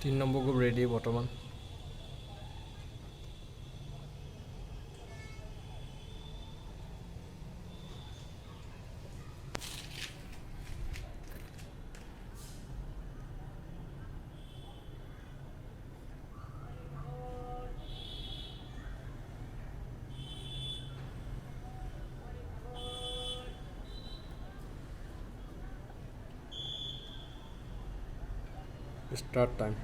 3 number group ready বৰ্তমান। Start time.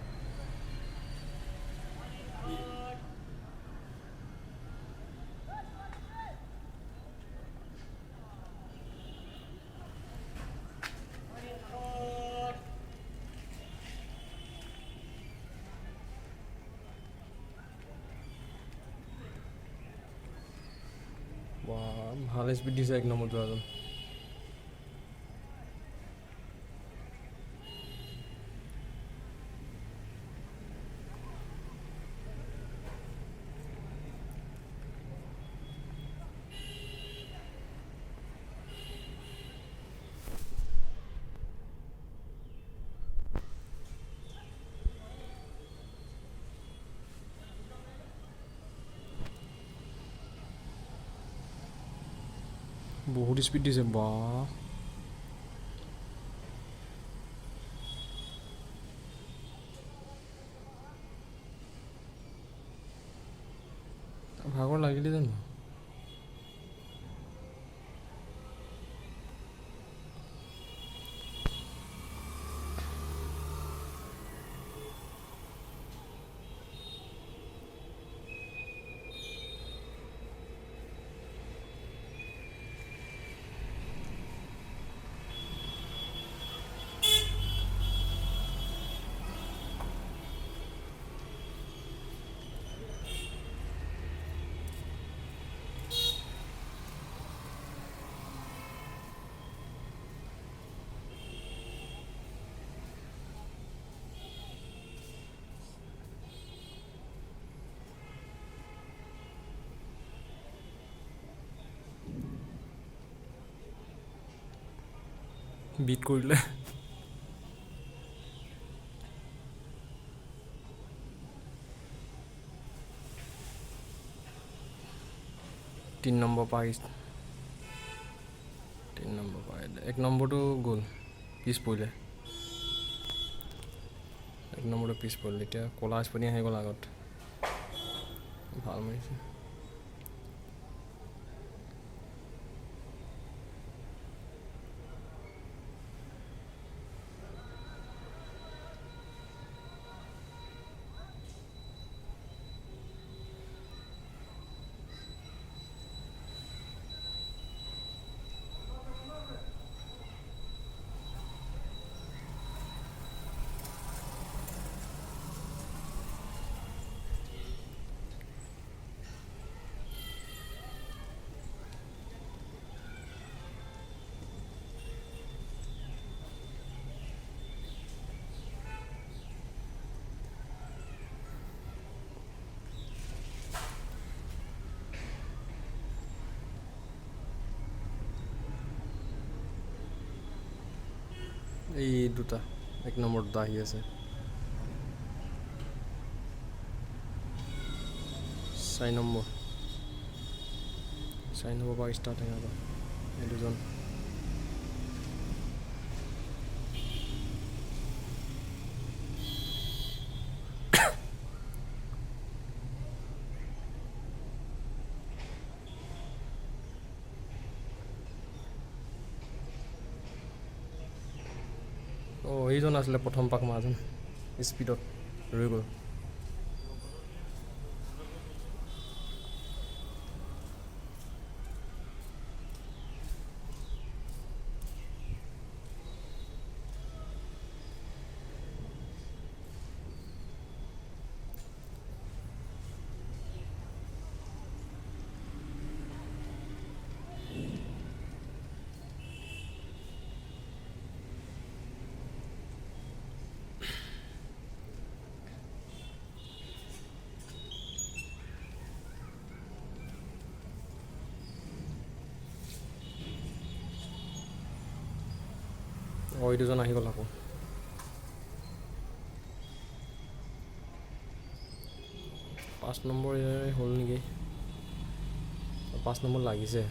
ভাল speed দিছে 1 নম্বৰ যোৱাজন। বহুত স্পীড দিছে বা। ভাগৰ লাগিলে জানো? বিট কৰিলে। তিন নম্বৰ পাইছে। 3 নম্বৰ পাই 1 নম্বৰটো গ'ল, পিছ পৰিলে। 1 নম্বৰটো পিছ পৰিলে। এতিয়া ক'লা স্পনি আহি গ'ল আগত। ভাল মাৰিছে। এই দুটা 1 নম্বৰ দুটা আহি আছে। 4 নম্বৰ পৰা ষ্টাৰ্ট হৈ যাব এই দুজন। এইজন আছিলে প্ৰথম পাক মাৰজন, স্পীডত ৰৈ গ'ল। এই দুজন আহি গ'ল আকৌ। 5 নম্বৰ হ'ল নেকি, 5 নম্বৰ লাগিছে।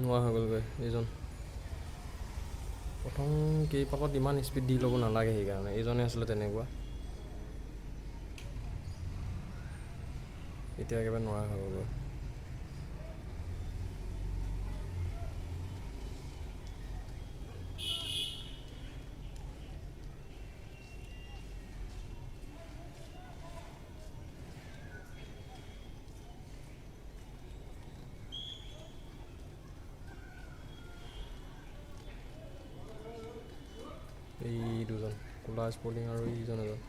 নোৱা হৈ গ'লগৈ এইজন। প্ৰথম কেইপাকত ইমান স্পীড দি ল'ব নালাগে, সেইকাৰণে এইজনে আছিলে তেনেকুৱা। এতিয়া একেবাৰে নোৱাৰা হৈ গ'লগৈ। এই দুজন ক'লা স্পৰ্টিং আৰু এইজন এজন।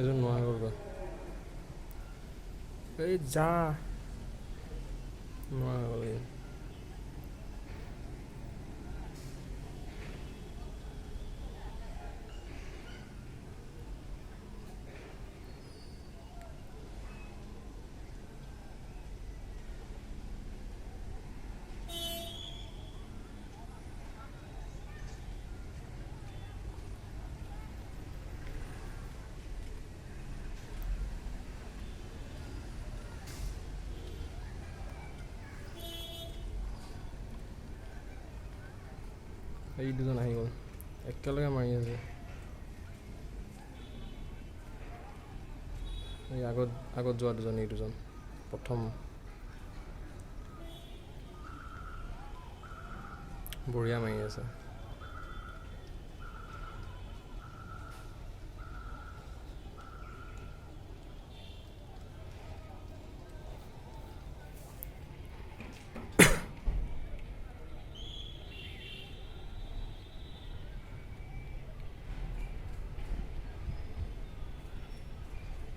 এজন নোৱাৰা গ'লগৈ। এই যা নোৱাৰা গ'ল। এই দুজন আহি গ'ল, একেলগে মাৰি আছে। এই আগত যোৱা দুজন, এই দুজন প্ৰথম বঢ়িয়া মাৰি আছে।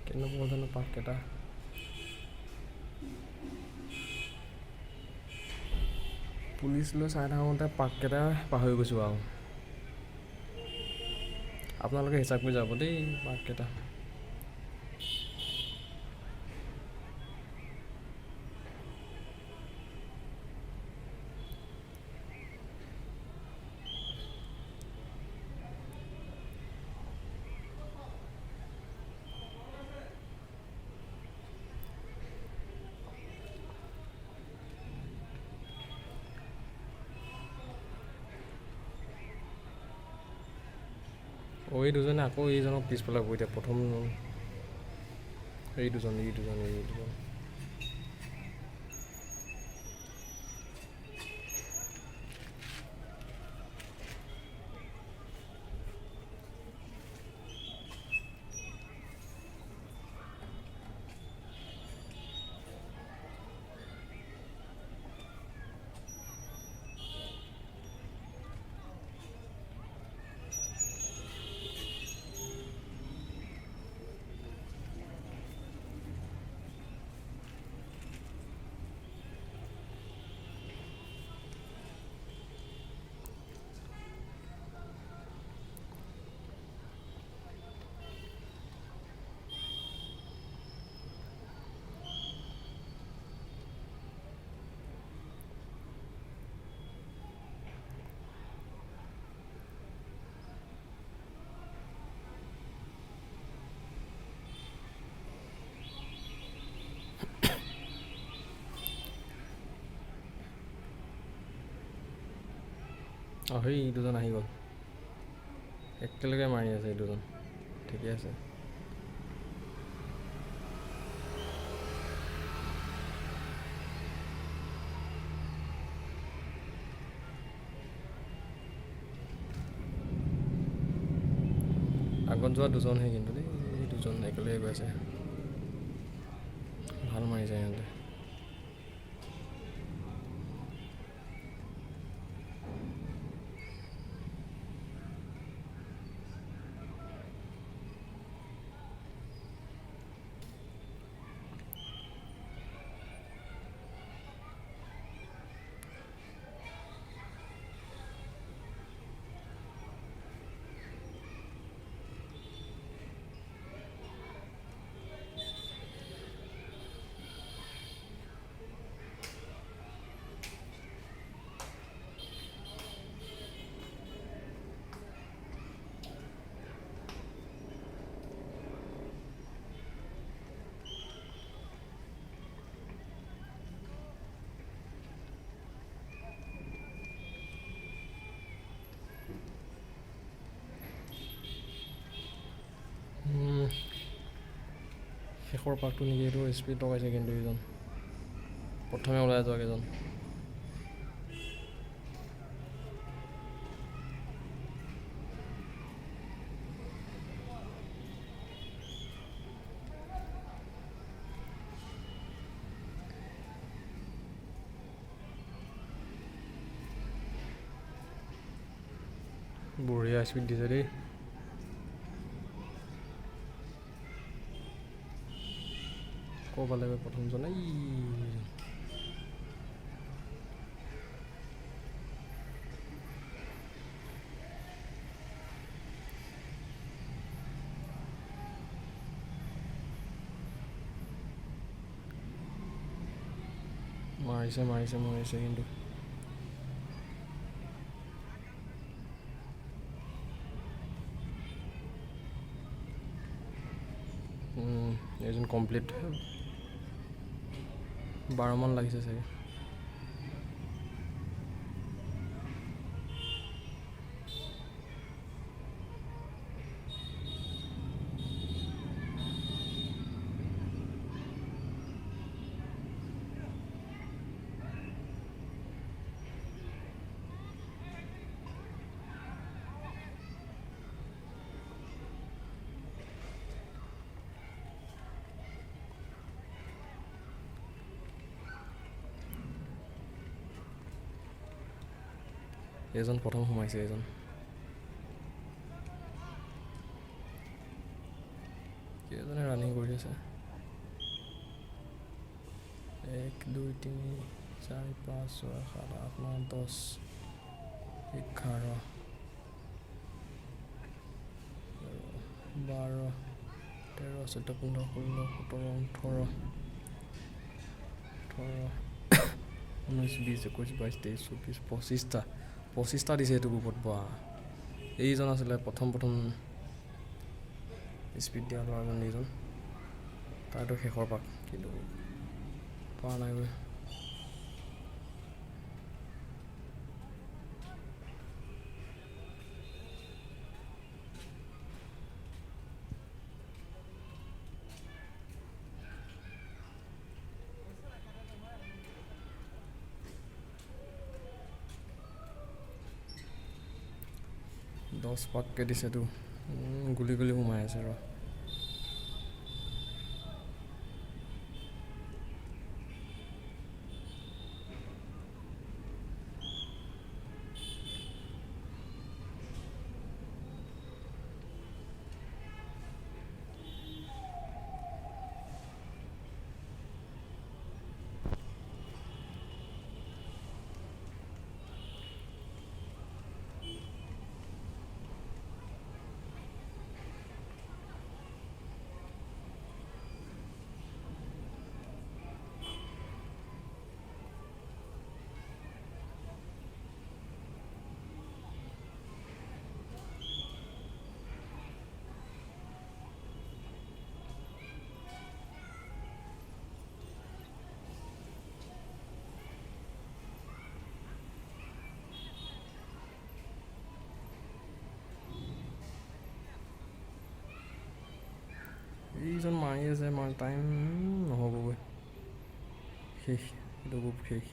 কেনেকুৱা জানো পাককেইটা। পুলিচ লৈ চাই থাকোঁতে পাককেইটা পাহৰি গৈছোঁ আৰু। আপোনালোকে হিচাপ কৰি যাব দেই পাককেইটা। এই দুজনে আকৌ এইজনক পিছফালে বহি দিয়ে। প্ৰথম এই দুজন। সেই দুজন আহি গ'ল, একেলগে মাৰি আছে এই দুজন। ঠিকে আছে। আগত যোৱা দুজনহে কিন্তু দেই, এই দুজন একেলগে গৈ আছে, ভাল মাৰিছে সিহঁতে। শেষৰ পাকটো নেকি এইটো স্পীড লগাইছে কিন্তু এইজন প্ৰথমে ওলাই যোৱা কেইজন। বঢ়িয়া স্পীড দিছে দেই। ক'ব লাগিব প্ৰথমজন এই মাৰিছে কিন্তু এইজন কমপ্লিট 12 মান লাগিছে চাগে। এজন প্ৰথম সোমাইছে, এজন কেইজনে ৰানিং কৰি আছে। 1 2 3 4 5 6 7 8 9 10 11 12 13 14 15 16 17 18 19 20 21 22 23 24 25টা দিছে এইটো গ্ৰুপত। বা এইজন আছিলে প্ৰথম স্পীড দিয়া ল'ৰাজন, এইজন তাৰতো শেষৰ পাক কিন্তু পোৱা নাই গৈ। দহ পাককৈ দিছেতো, গুলি সোমাই আছে ৰ। এইজন মাৰি আছে, টাইম নহ'বগৈ, শেষ এইটো গ্ৰুপ শেষ।